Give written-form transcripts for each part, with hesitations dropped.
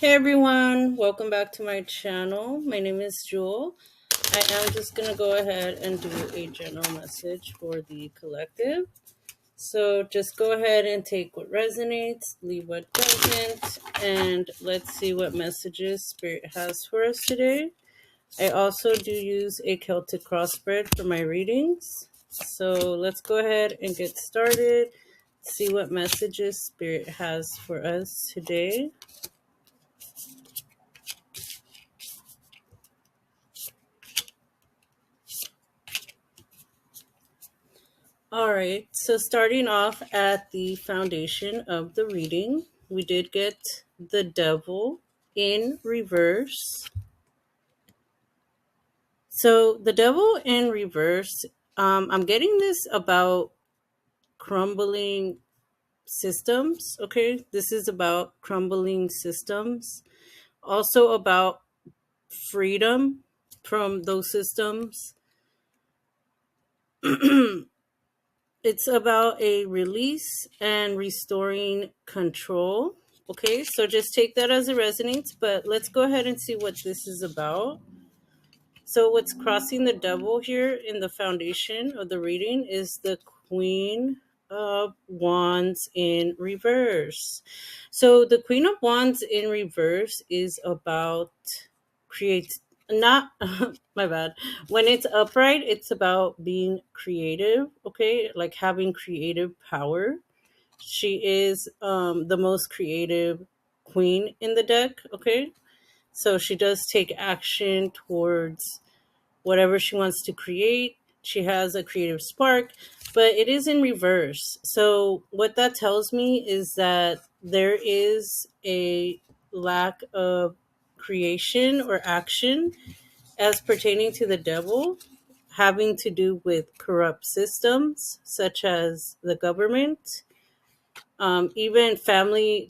Hey everyone, welcome back to my channel. My name is Jewel. I am just going to go ahead and do a general message for the collective. So just go ahead and take what resonates, leave what doesn't, and let's see what messages Spirit has for us today. I also do use a Celtic crossbreed for my readings. So let's go ahead and get started, see what messages Spirit has for us today. All right, so starting off at the foundation of the reading, we did get the devil in reverse. So the devil in reverse, I'm getting this about crumbling systems, okay? This is about crumbling systems, also about freedom from those systems. It's about a release and restoring control. Okay, so just take that as it resonates, but let's go ahead and see what this is about. So, what's crossing the devil here in the foundation of the reading is the Queen of Wands in reverse. So, the Queen of Wands in reverse is about create not my bad. When it's upright, it's about being creative, okay? Like having creative power. She is the most creative queen in the deck, okay? So she does take action towards whatever she wants to create. She has a creative spark, but it is in reverse. So what that tells me is that there is a lack of creation or action as pertaining to the devil, having to do with corrupt systems such as the government, even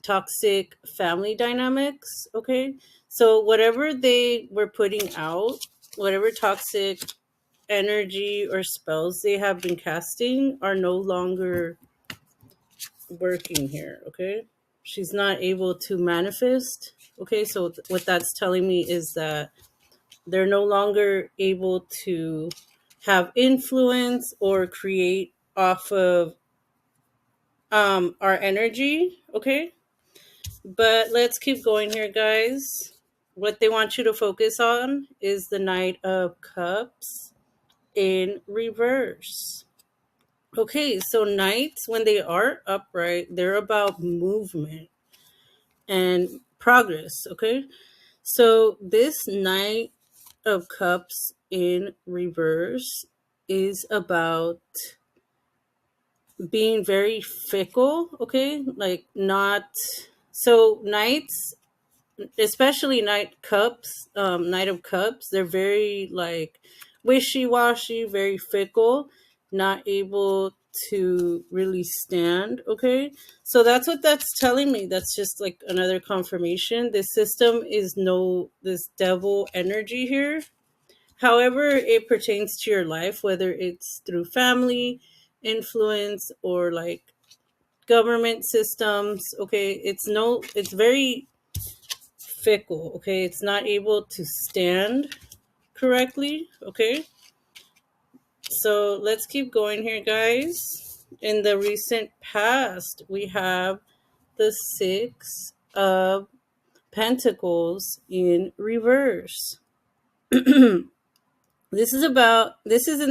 toxic family dynamics. Okay. So, whatever they were putting out, whatever toxic energy or spells they have been casting are no longer working here. Okay. She's not able to manifest. Okay. So, what that's telling me is that they're no longer able to have influence or create off of our energy. Okay. But let's keep going here, guys. What they want you to focus on is the Knight of Cups in reverse. Okay, so knights, when they are upright, they're about movement and progress. Okay, so this Knight of Cups in reverse is about being very fickle. Okay, like not so knights, especially Knight of Cups, they're very like wishy-washy, very fickle, not able to really stand. Okay, so that's what that's telling me. That's just like another confirmation. This system is no this devil energy here. However it pertains to your life, whether it's through family influence or like government systems. Okay, it's very fickle. Okay, it's not able to stand correctly. Okay, so let's keep going here, guys. In the recent past, we have the Six of Pentacles in reverse. This is in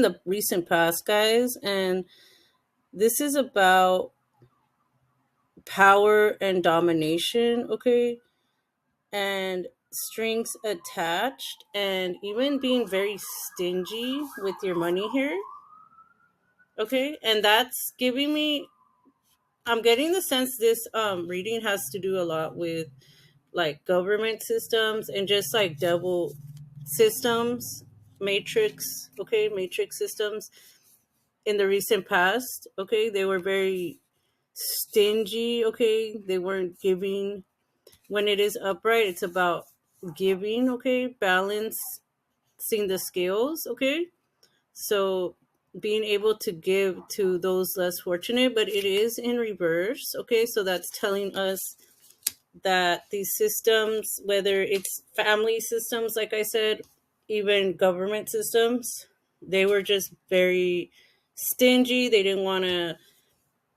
the recent past, guys, and this is about power and domination. Okay, and strings attached, and even being very stingy with your money here. Okay, and that's giving me, I'm getting the sense this reading has to do a lot with like government systems and just like devil systems, matrix. Okay, matrix systems in the recent past. Okay, they were very stingy. Okay, they weren't giving. When it is upright, it's about giving. Okay, balancing the scales. Okay, so being able to give to those less fortunate, but it is in reverse. Okay, so that's telling us that these systems, whether it's family systems, like I said, even government systems, they were just very stingy. They didn't want to,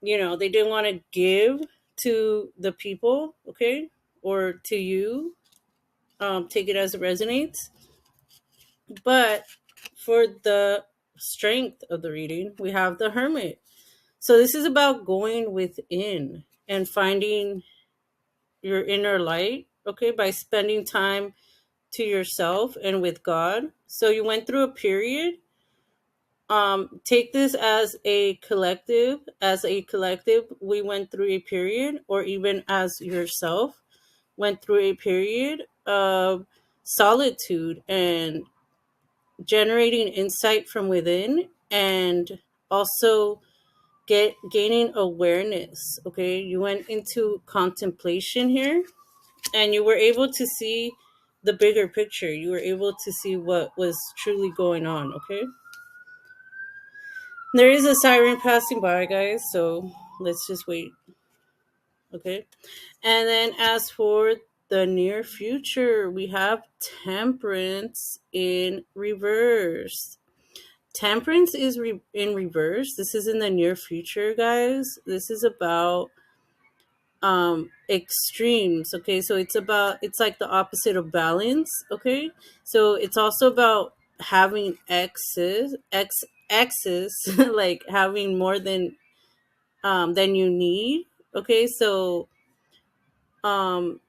they didn't want to give to the people, okay, or to you. Take it as it resonates. But for the strength of the reading, we have the Hermit. So this is about going within and finding your inner light, okay, by spending time to yourself and with God. So you went through a period. Take this as a collective, we went through a period, or even as yourself went through a period of solitude and generating insight from within, and also gaining awareness. Okay, you went into contemplation here, and you were able to see the bigger picture. You were able to see what was truly going on. Okay, there is a siren passing by, guys, so let's just wait. Okay, and then as for the near future, we have Temperance in reverse. Temperance is in reverse. This is in the near future, guys. This is about extremes. Okay, so it's like the opposite of balance. Okay, so it's also about having excess like having more than you need. Okay, so um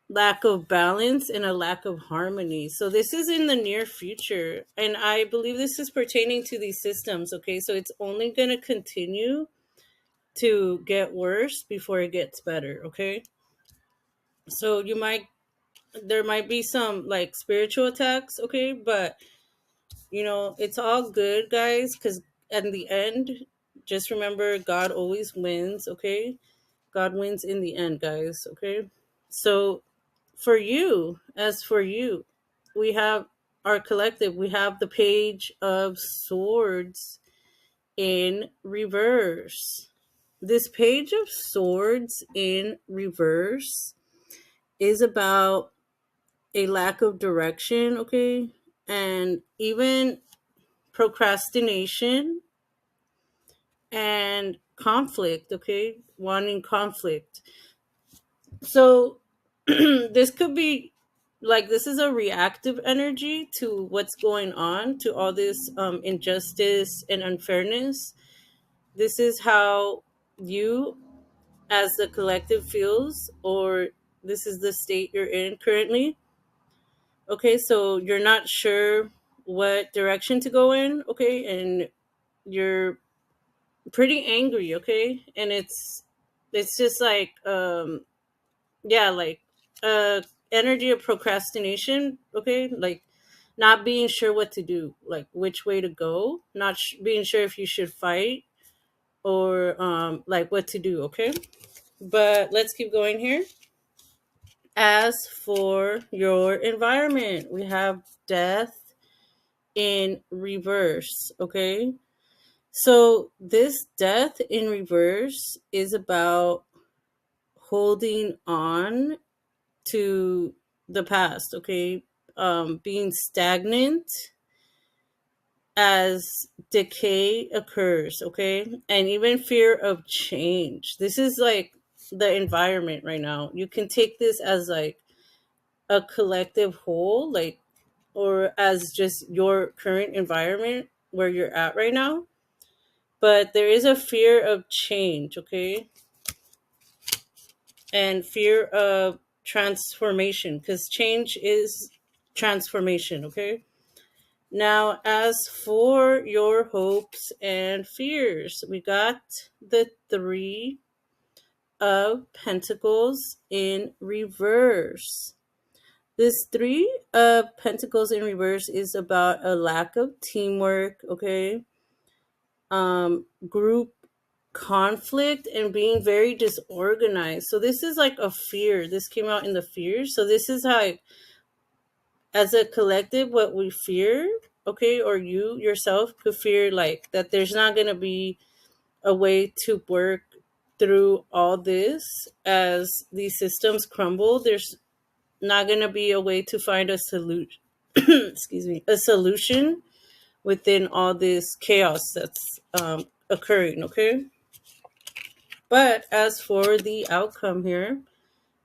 lack of balance and a lack of harmony. So this is in the near future, and I believe this is pertaining to these systems. Okay, so it's only going to continue to get worse before it gets better. Okay, so there might be some like spiritual attacks. Okay, but it's all good, guys, because at the end, just remember, God always wins. Okay, God wins in the end, guys. Okay, so as for you, we have our collective, we have the Page of Swords in reverse. This Page of Swords in reverse is about a lack of direction, okay? And even procrastination and conflict, okay? Wanting conflict. So this could be like, this is a reactive energy to what's going on, to all this injustice and unfairness. This is how you as the collective feels, or this is the state you're in currently. Okay, so you're not sure what direction to go in. Okay, and you're pretty angry. Okay, and it's just like yeah, like energy of procrastination. Okay, like not being sure what to do, like which way to go, not being sure if you should fight, or like what to do. Okay, but let's keep going here. As for your environment, we have Death in reverse. Okay, so this Death in reverse is about holding on to the past. Okay, being stagnant as decay occurs. Okay, and even fear of change. This is like the environment right now. You can take this as like a collective whole, like, or as just your current environment where you're at right now. But there is a fear of change. Okay, and fear of transformation, because change is transformation. Okay, now as for your hopes and fears, we got the Three of Pentacles in reverse. This Three of Pentacles in reverse is about a lack of teamwork. Okay, group conflict and being very disorganized. So this is like a fear. This came out in the fear. So this is how, as a collective, what we fear, okay, or you yourself could fear, like that there's not going to be a way to work through all this, as these systems crumble, there's not going to be a way to find a solution. Excuse me, a solution within all this chaos that's occurring. Okay, but as for the outcome here,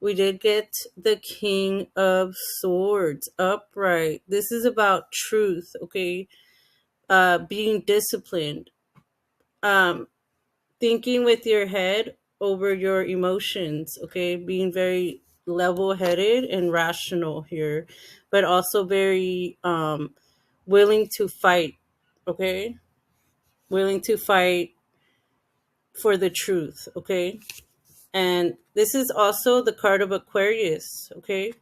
we did get the King of Swords upright. This is about truth. Okay, being disciplined, um, thinking with your head over your emotions. Okay, being very level-headed and rational here, but also very willing to fight. Okay, willing to fight for the truth. Okay, and this is also the card of Aquarius. Okay,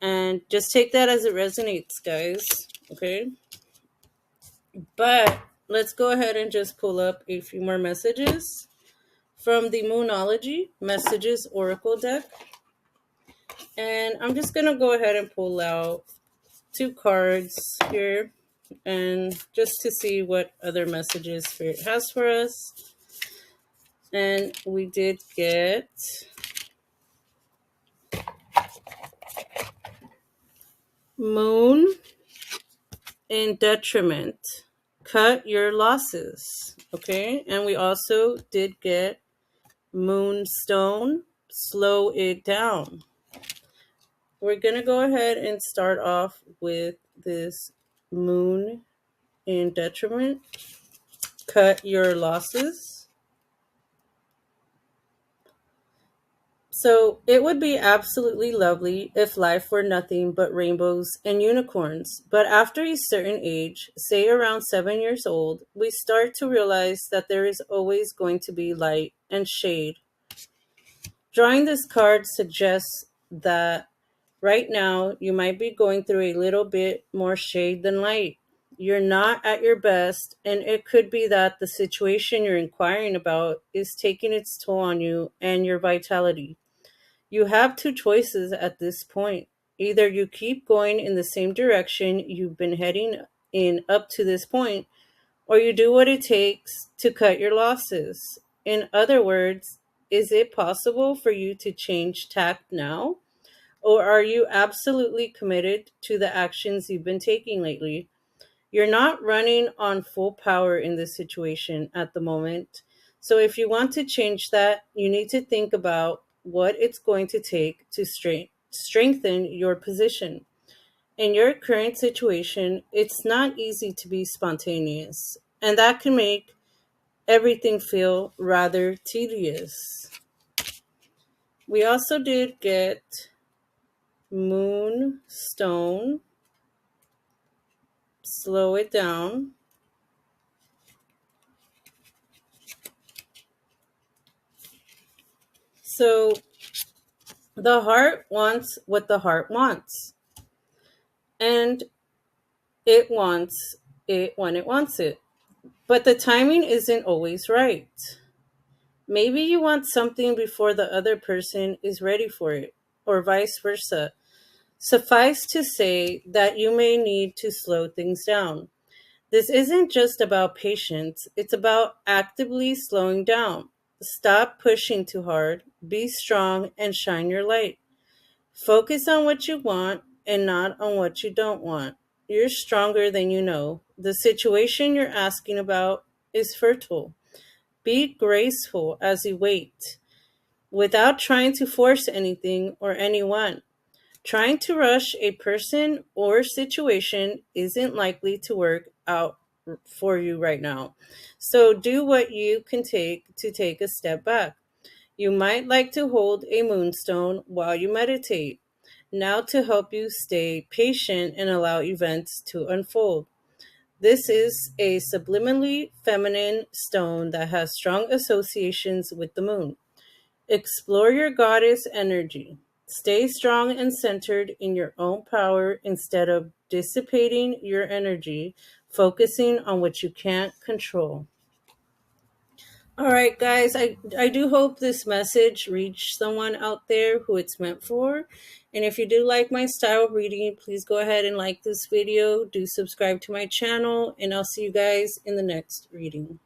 and just take that as it resonates, guys. Okay, but let's go ahead and just pull up a few more messages from the Moonology Messages Oracle deck. And I'm just going to go ahead and pull out 2 cards here, and just to see what other messages Spirit has for us. And we did get Moon in Detriment. Cut your losses. Okay, and we also did get Moonstone. Slow it down. We're going to go ahead and start off with this Moon in Detriment. Cut your losses. So it would be absolutely lovely if life were nothing but rainbows and unicorns. But after a certain age, say around 7 years old, we start to realize that there is always going to be light and shade. Drawing this card suggests that right now you might be going through a little bit more shade than light. You're not at your best, and it could be that the situation you're inquiring about is taking its toll on you and your vitality. You have 2 choices at this point. Either you keep going in the same direction you've been heading in up to this point, or you do what it takes to cut your losses. In other words, is it possible for you to change tact now? Or are you absolutely committed to the actions you've been taking lately? You're not running on full power in this situation at the moment. So if you want to change that, you need to think about what it's going to take to strengthen your position. In your current situation, it's not easy to be spontaneous, and that can make everything feel rather tedious. We also did get Moonstone. Slow it down. So the heart wants what the heart wants, and it wants it when it wants it. But the timing isn't always right. Maybe you want something before the other person is ready for it, or vice versa. Suffice to say that you may need to slow things down. This isn't just about patience, it's about actively slowing down. Stop pushing too hard, be strong, and shine your light. Focus on what you want and not on what you don't want. You're stronger than you know. The situation you're asking about is fertile. Be graceful as you wait, without trying to force anything or anyone. Trying to rush a person or situation isn't likely to work out for you right now. So do what you can take to take a step back. You might like to hold a moonstone while you meditate. Now to help you stay patient and allow events to unfold. This is a subliminally feminine stone that has strong associations with the moon. Explore your goddess energy. Stay strong and centered in your own power instead of dissipating your energy, focusing on what you can't control. All right, guys, I do hope this message reached someone out there who it's meant for. And if you do like my style of reading, please go ahead and like this video, do subscribe to my channel, and I'll see you guys in the next reading.